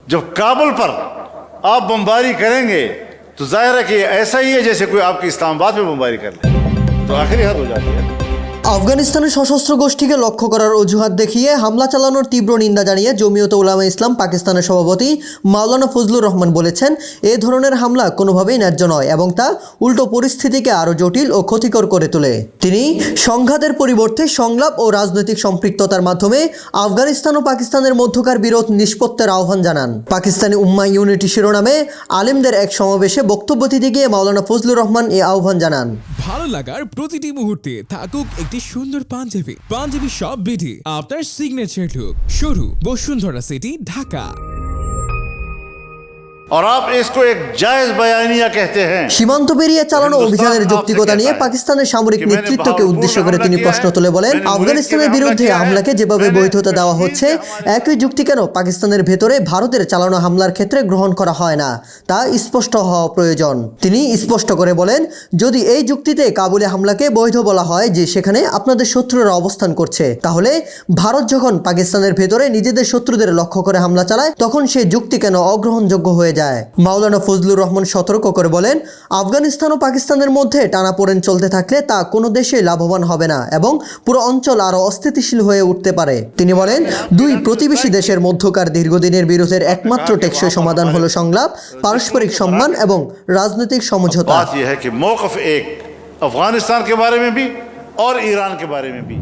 जब काबुल पर आप बमबारी करेंगे तो जाहिर है कि ऐसा ही है जैसे कोई आपके इस्लामाबाद में बमबारी कर ले, तो आखिरी हद हो जाती है। আফগানিস্তানের সশস্ত্র গোষ্ঠীকে লক্ষ্য করার অজুহাত দেখিয়ে হামলা চালানোর তীব্র নিন্দা জানিয়ে জমিয়তে উলামা ইসলাম পাকিস্তানের সভাপতি মাওলানা ফজলুর রহমান বলেছেন, এ ধরনের হামলা কোনোভাবেই ন্যায্য নয় এবং তা উল্টো পরিস্থিতিকে আরও জটিল ও ক্ষতিকর করে তোলে। তিনি সংঘাতের পরিবর্তে সংলাপ ও রাজনৈতিক সম্পৃক্ততার মাধ্যমে আফগানিস্তান ও পাকিস্তানের মধ্যকার বিরোধ নিষ্পত্তির আহ্বান জানান। পাকিস্তানি উম্মাহ ইউনিটি শিরোনামে আলেমদের এক সমাবেশে বক্তব্য দিতে গিয়ে মাওলানা ফজলুর রহমান এ আহ্বান জানান। ভালো লাগার প্রতিটি মুহূর্তে থাকুক একটি সুন্দর পাঞ্জাবি শপ বিডি, আপনার সিগনেচার লুক, শুরু বসুন্ধরা সিটি, ঢাকা। और आप इसको एक जायज बयानिया कहते हैं। সীমান্ত পেরিয়ে চালানো অভিযানের যৌক্তিকতা নিয়ে পাকিস্তানের সামরিক নেতৃত্বকে উদ্দেশ্য করে তিনি প্রশ্ন তুলে বলেন, আফগানিস্তানের বিরুদ্ধে হামলাকে যেভাবে বৈধতা দেওয়া হচ্ছে, একই যুক্তি কেন পাকিস্তানের ভেতরে ভারতের চালানো হামলার ক্ষেত্রে গ্রহণ করা হয় না, তা স্পষ্ট হওয়া প্রয়োজন। তিনি স্পষ্ট করে বলেন, যদি এই যুক্তিতে কাবুলে হামলাকে বৈধ বলা হয় যে সেখানে আপনাদের শত্রুরা অবস্থান করছে, তাহলে ভারত যখন পাকিস্তানের ভেতরে নিজেদের শত্রুদের লক্ষ্য করে হামলা চালায় তখন সেই যুক্তি কেন অগ্রহণযোগ্য হয়ে যায়। মাওলানা ফজলুর রহমান সতর্ক করে বলেন, আফগানিস্তান ও পাকিস্তানের মধ্যে টানাপোড়েন চলতে থাকলে তা কোনো দেশে লাভবান হবে না এবং পুরো অঞ্চল আরও অস্থিতিশীল হয়ে উঠতে পারে। তিনি বলেন, দুই প্রতিবেশী দেশের মধ্যকার দীর্ঘদিনের বিরোধের একমাত্র টেকসই সমাধান হলো সংলাপ, পারস্পরিক সম্মান এবং রাজনৈতিক সমঝোতা। बात यह है कि मौक़िफ़ एक अफगानिस्तान के बारे में भी और ईरान के बारे में भी